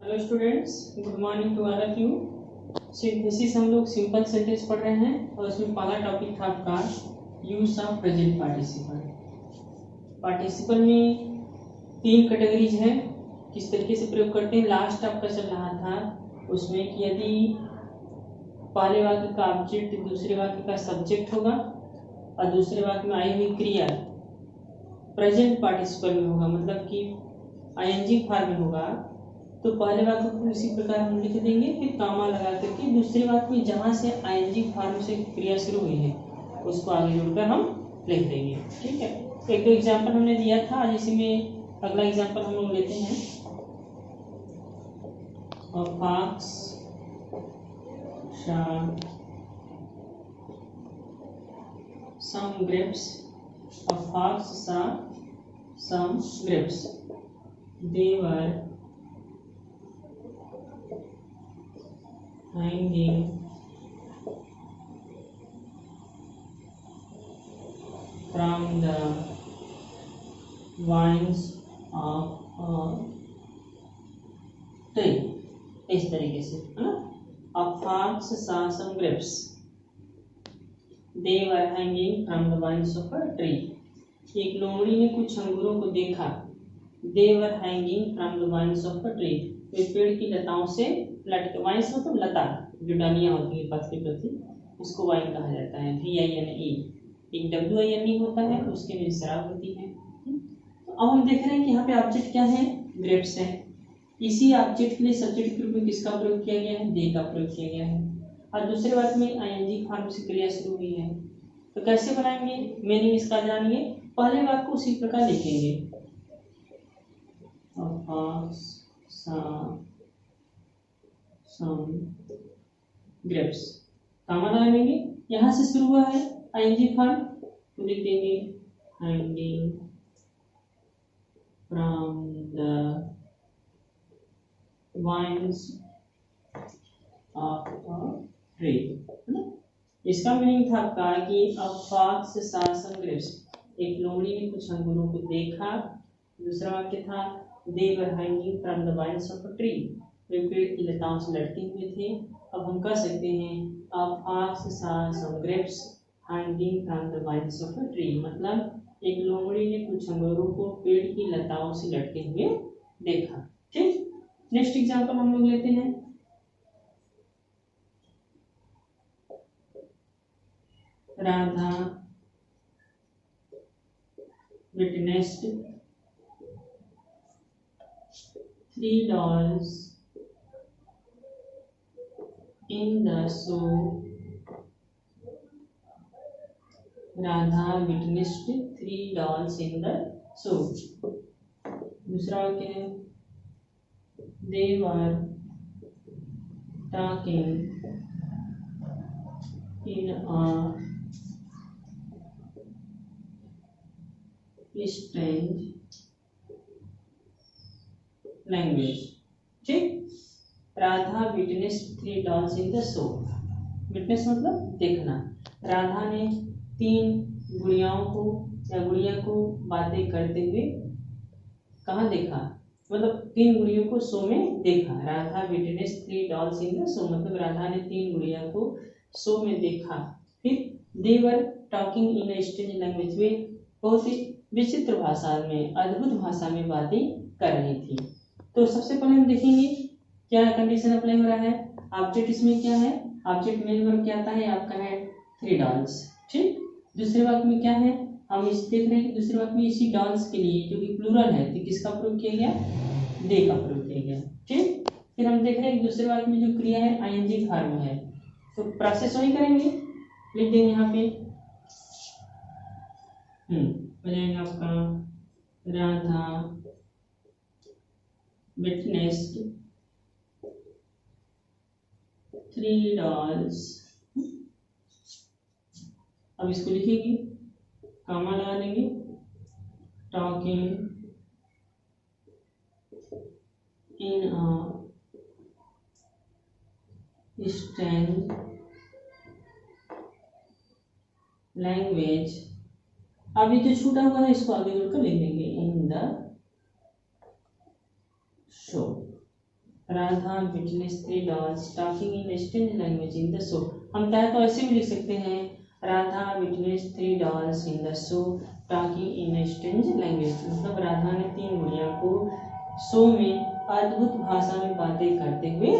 Hello students, good morning to all of you. Synthesis हम लोग simple sentence पढ़ रहे हैं और उसमें पहला टॉपिक था आपका use of present participle. Participle में तीन कैटेगरीज है, किस तरीके से प्रयोग करते हैं। लास्ट आपका चल रहा था उसमें कि यदि पहले वाक्य का ऑब्जेक्ट दूसरे वाक्य का सब्जेक्ट होगा और दूसरे वाक्य में आई हुई क्रिया प्रेजेंट पार्टिसिपल में होगा, मतलब कि आईएनजी फॉर्म में होगा, तो पहले वाक्य को इसी प्रकार हम लिख देंगे, फिर कामा लगा करके दूसरे वाक्य में जहाँ से आईएनजी फॉर्म से क्रिया शुरू हुई है उसको आगे जोड़कर हम लिख देंगे। ठीक है, एक दो एग्जाम्पल हमने दिया था, आज इसी में अगला एग्जाम्पल हम लोग लेते हैं। A fox saw some grapes. A fox saw some grapes. They were hanging from the vines of a tree। इस तरीके से है ना। A fox saw some grapes. They were hanging from the vines of a tree. एक लोमड़ी ने कुछ अंगूरों को देखा। They were hanging from the vines of a tree. वे पेड़ की लताओं से लटके। वाइन्स मतलब लता, जो डालियां होती है पत्ती पत्ती, उसको वाइन कहा जाता है। VINE, एक WINE होता है, उसके में शराब होती है। तो अब हम देख रहे हैं कि यहाँ पे ऑब्जेक्ट क्या है, ग्रेप्स है। इसी ऑब्जेक्ट के लिए सब्जेक्ट के रूप में किसका प्रयोग किया गया है, दे का प्रयोग किया गया है, और दूसरे वाक्य में आईएनजी फॉर्म से क्रिया शुरू हुई है। तो कैसे बनाएंगे, मीनिंग इसका जानिए। पहले वाक्य को उसी प्रकार लिखेंगे, ग्रेप्स, कामा लगाएंगे। यहाँ से शुरू हुआ है आईएनजी फॉर्म, तो लिख देंगे hanging from the vines of a tree। इसका मीनिंग था आपका कि a fox saw some grapes, एक लोमड़ी ने कुछ अंगूरों को देखा। दूसरा वाक्य था they were hanging from the vines of a tree, वे पेड़ की लताओं से लटके हुए थे। अब हम कह सकते हैं a fox saw some grapes hanging from the vines of a tree, मतलब एक लोमड़ी ने कुछ अंगूरों को पेड़ की लताओं से लटके हुए देखा। ठीक, नेक्स्ट एग्जांपल हम लोग लेते हैं। Radha witnessed 3 dolls in the show। Radha witnessed 3 dolls in the show। दूसरा वाक्य है they were talking in a strange language। ठीक, Radha witness 3 dolls in the show. Witness मतलब देखना। राधा ने 3 गुड़ियाओं को या गुड़िया को बातें करते हुए कहाँ देखा, मतलब 3 गुड़ियों को शो में देखा। Radha witness 3 dolls in the show, मतलब राधा ने 3 गुड़िया को शो में देखा। फिर they were talking in a strange language, वे बहुत ही विचित्र भाषा में, अद्भुत भाषा में बातें कर रही थी। तो सबसे पहले हम देखेंगे क्या कंडीशन अप्लाई हो रहा है। ऑब्जेक्ट इसमें क्या है, ऑब्जेक्ट मेन वर्ब क्या आता है आपका है 3 डॉल्स। ठीक, दूसरे वाक्य में क्या है, हम इस देख रहे हैं कि दूसरे वाक्य में इसी डॉल्स के लिए जो कि प्लूरल है, तो किसका प्रयोग किया गया, दे का प्रयोग किया गया। ठीक, फिर हम देख रहे हैं कि दूसरे वाक्य में जो क्रिया है आईएनजी फॉर्म है, तो प्रोसेस वही करेंगे, लिख देंगे यहाँ पे हो जाएगा आपका राधा विटनेस्ड 3 डॉल्स। अब इसको लिखेंगे, कामा लगा देंगे, talking in a strange language. अब ये जो छूटा हुआ है इसको आगे जोड़कर लिख देंगे in the show. Radha witness 3 dolls talking in strange language in the show. हम चाहे तो ऐसे भी लिख सकते हैं, Radha witness 3 dolls in the show talking in strange language, मतलब राधा ने 3 गुड़िया को शो में अद्भुत भाषा में बातें करते हुए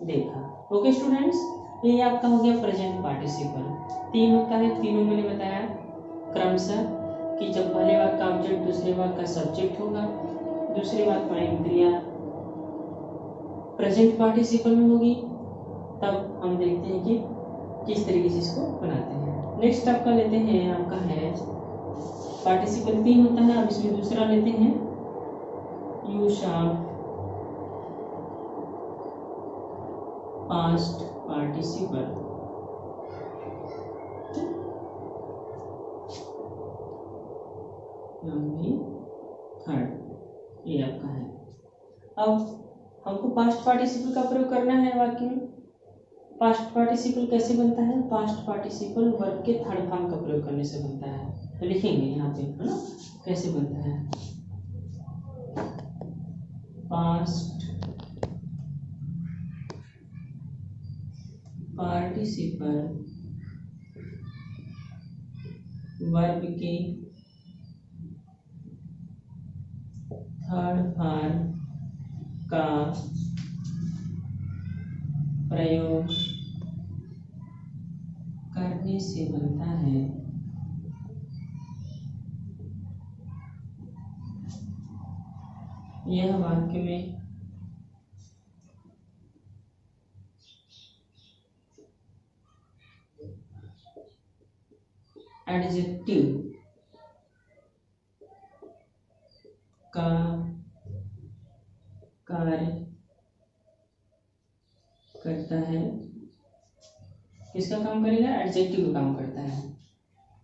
देखा। ओके स्टूडेंट्स, ये आपका हो गया प्रेजेंट पार्टिसिपल। 3 होता है, तीनों मैंने बताया क्रमशः कि जब पहले वाक्य का ऑब्जेक्ट दूसरे वाक्य का सब्जेक्ट होगा, दूसरे वाक्य में आएगी क्रिया प्रेजेंट पार्टिसिपल में होगी, तब हम देखते हैं कि किस तरीके से इसको बनाते हैं। नेक्स्ट आपका लेते हैं, आपका है पार्टिसिपल 3 होता है, अब इसमें दूसरा लेते हैं use of past participle. Third ये आपका है। अब हमको पास्ट पार्टिसिपल का प्रयोग करना है वाक्य में। पास्ट पार्टिसिपल कैसे बनता है? पास्ट पार्टिसिपल वर्ब के थर्ड फॉर्म का प्रयोग करने से बनता है। तो लिखेंगे यहाँ पे, है ना, कैसे बनता है। पास्ट पार्टिसिपल वर्ब के थर्ड फॉर्म का प्रयोग करने से बनता है यह वाक्य में एडजेक्टिव का कार्य करता है। किसका काम करेगा? एडजेक्टिव का काम करता है,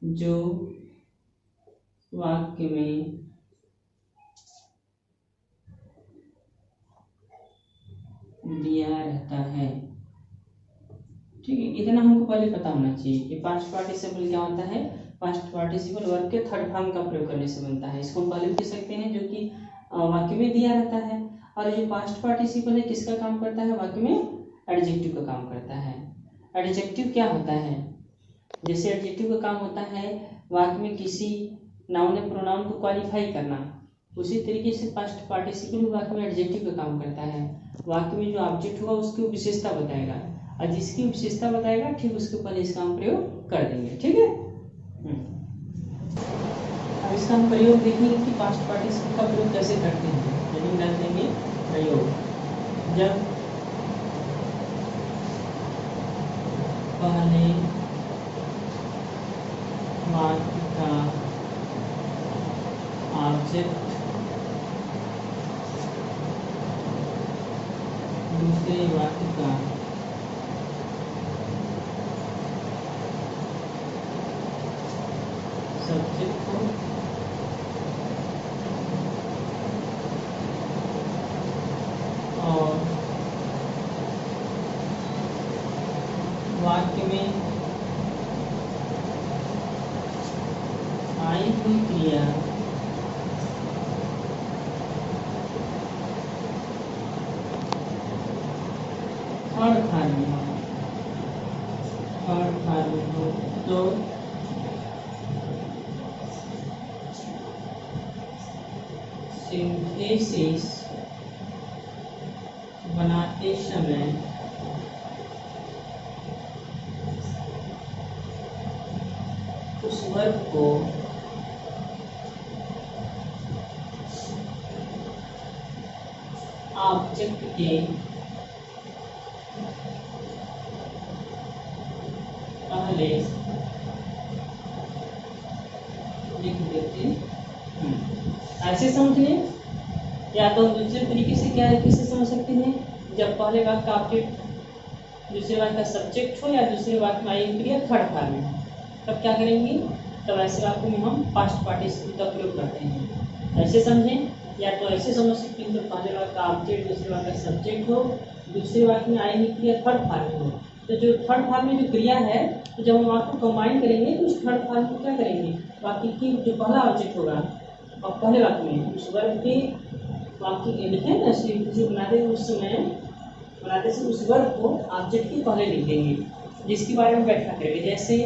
जो वाक्य में दिया रहता है। ठीक है, इतना हमको पहले पता होना चाहिए कि पास्ट पार्टिसिपल क्या होता है। पास्ट पार्टिसिपल वर्ब के थर्ड फॉर्म का प्रयोग करने से बनता है। इसको हम पहले लिख सकते हैं, जो कि वाक्य में दिया रहता है। और जो पास्ट पार्टिसिपल है किसका काम करता है? वाक्य में एडजेक्टिव का काम करता है। एडजेक्टिव क्या होता है? जैसे एडजेक्टिव का काम होता है वाक्य में किसी नाउन या प्रोनाउन को क्वालिफाई करना, उसी तरीके से पास्ट पार्टिसिपल वाक्य में एडजेक्टिव का काम करता है। वाक्य में जो ऑब्जेक्ट होगा उसकी विशेषता बताएगा, और जिसकी विशेषता बताएगा ठीक उसके ऊपर इसका हम प्रयोग कर देंगे। ठीक है, अब इसका हम प्रयोग देखेंगे कि पास्ट पार्टिसिपल का प्रयोग कैसे करते हैं। यदि डाल देंगे प्रयोग, जब पहले वाक्य का ऑब्जेक्ट दूसरे वाक्य का सब्जेक्ट हो और वाक्य में आई हुई क्रिया थर्ड फॉर्म में हो तो सिंथेसिस बनाते समय उस वर्ग को ऑब्जेक्ट के पहले लिख देते हैं। ऐसे समझिए, या तो दूसरे तरीके से क्या किसे समझ सकते हैं, जब पहले वाक्य का ऑब्जेक्ट दूसरे वाक्य का सब्जेक्ट हो या दूसरे वाक्य में आई क्रिया थर्ड फॉर्म में, तब क्या करेंगे, तब ऐसे वाक्य में हम पास्ट पार्टिसिपल का प्रयोग करते हैं। ऐसे समझें, या तो ऐसे समझ सकते हैं, तो पहले वाक्य का ऑब्जेक्ट दूसरे वाक्य का सब्जेक्ट हो, दूसरे वाक्य में आई क्रिया थर्ड फॉर्म में हो। तो जो थर्ड फॉर्म में जो क्रिया है, तो जब हम वाक्य को कंबाइन करेंगे तो उस थर्ड फॉर्म को क्या करेंगे, वाक्य की जो पहला ऑब्जेक्ट होगा और पहले वाक्य में उस वर्ग के वाक्य लिखे ना, किसी बना देंगे, उस समय बनाते समय उस वर्ब को ऑब्जेक्ट के पहले लिख देंगे, जिसके बारे में व्याख्या करेंगे। जैसे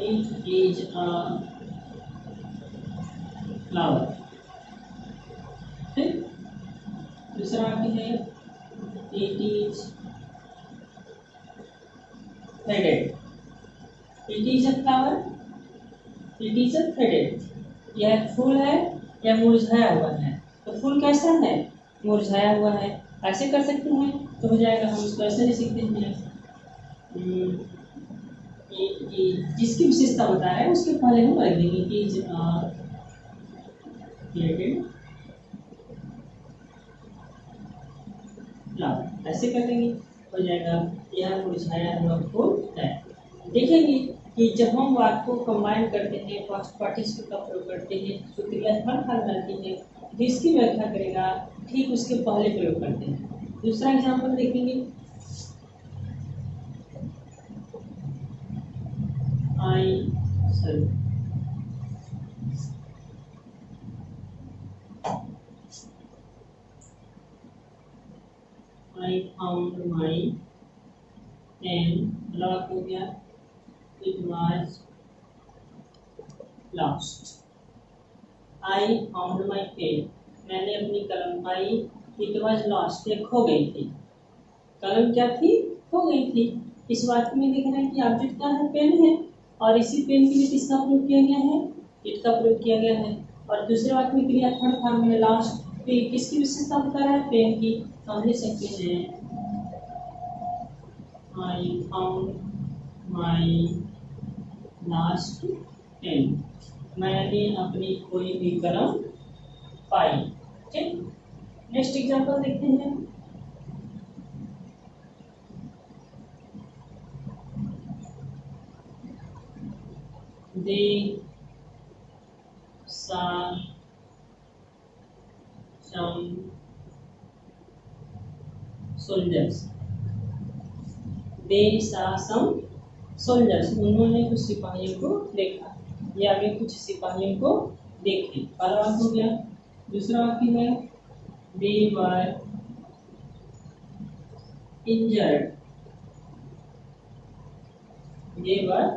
इट इज अ फ्लावर। ठीक, दूसरा वाक्य है it is faded. It is a flower, it is a faded. यह फूल है या मुरझाया हुआ है, तो फूल कैसा है, मुरझाया हुआ है। ऐसे कर सकते हैं तो हो जाएगा। हम इसको ऐसे लिख सकते हैं, जिसकी विशेषता बता रहा है उसके पहले हम रख देंगे इज फेडेड फ्लावर। ऐसे कर देंगे, हो जाएगा यह मुरझाया हुआ फूल है। देखेंगे कि जब हम वाक्य को कंबाइन करते हैं, पास्ट पार्टिसिपल का प्रयोग करते हैं, तो क्रिया थर्ड फॉर्म रहती है, जिसकी व्याख्या करेगा ठीक उसके पहले प्रयोग करते हैं। दूसरा एग्जांपल देखेंगे, आई फाउंड माई पेन। लॉक हो गया, it was lost. I found my pen, मैंने अपनी कलम पाई। इट वाज लॉस्ट, ये खो गई थी। कलम क्या थी, खो गई थी। इस वाक्य में देखना है कि ऑब्जेक्ट क्या है, पेन है, और इसी पेन के लिए किसका प्रयोग किया गया है, इट का प्रयोग किया गया है। और दूसरे वाक्य में क्रिया थर्ड फॉर्म में लास्ट, तो किसकी विशेषता बता रहा है, पेन की। तो हम लिख सकते हैं I found my lost pen, मैंने अपनी खोई हुई कलम पाई। ठीक, नेक्स्ट एग्जांपल देखते हैं। They saw some soldiers. They saw some soldiers. उन्होंने कुछ सिपाहियों को देखा, या वे कुछ सिपाहियों को देखे। पहला वाक्य हो गया। दूसरा वाक्य है they were injured. they were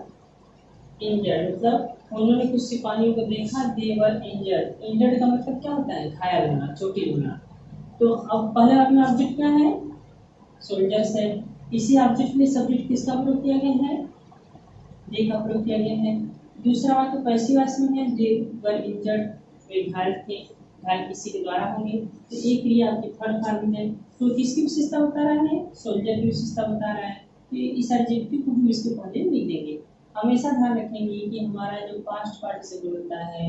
injured मतलब उन्होंने कुछ सिपाहियों को देखा। they were injured. injured का मतलब क्या होता है, घायल होना, चोटिल होना। तो अब पहले वाक्य में ऑब्जेक्ट क्या है, सोल्जर्स है। इसी ऑब्जेक्ट में सब्जेक्ट किसका प्रयोग किया गया है, दे का प्रयोग किया गया है। दूसरा वाक्य पैसिव वॉइस में है, दे वर इंजर्ड, वे घायल थे, घायल किसी के द्वारा होंगे। तो एक क्रिया आपकी थर्ड फॉर्म में है, तो किसकी विशेषता बता रहा है, सोल्जर की विशेषता बता रहा है। तो इस एडजेक्टिव को हम इसके पहले लिख देंगे। हमेशा ध्यान रखेंगे कि हमारा जो पास्ट पार्टिसिपल होता है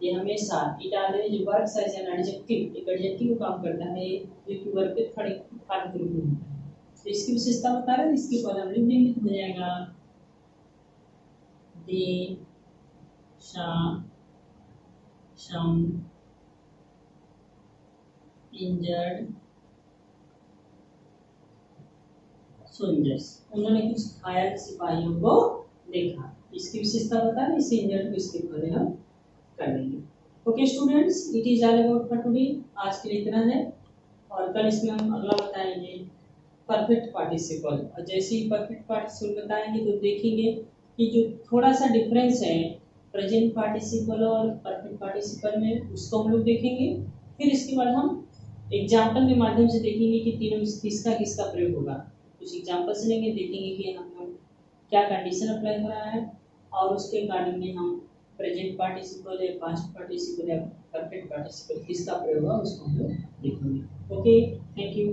ये हमेशा it always works as an adjective, एक एडजेक्टिव का काम करता है जो कि वर्ब के थर्ड फॉर्म के रूप में होता है। तो इसकी विशेषता बता रहा है, इसके पहले हम लिख देंगे तो हो जाएगा दे saw some injured soldiers. उन्होंने कुछ घायल सिपाहियों को देखा। इसकी विशेषता बता रहे, इसे इंजर्ड को इसके पहले हम कर देंगे। Okay students, it is all about for today. आज के लिए इतना है, और कल इसमें हम अगला बताएंगे परफेक्ट पार्टिसिपल। और जैसे ही परफेक्ट पार्टिसिपल बताएंगे तो देखेंगे कि जो थोड़ा सा डिफरेंस है प्रेजेंट पार्टिसिपल और परफेक्ट पार्टिसिपल में, उसको हम लोग देखेंगे। फिर इसके बाद हम एग्जाम्पल के माध्यम से देखेंगे कि तीनों में किसका किसका प्रयोग होगा। कुछ एग्जाम्पल से लेंगे, देखेंगे कि हम क्या कंडीशन अप्लाई हो रहा है, और उसके अकॉर्डिंग में हम प्रेजेंट पार्टिसिपल या पास्ट पार्टिसिपल या परफेक्ट पार्टिसिपल किसका प्रयोग होगा उसको हम लोग देखेंगे। Okay, thank you.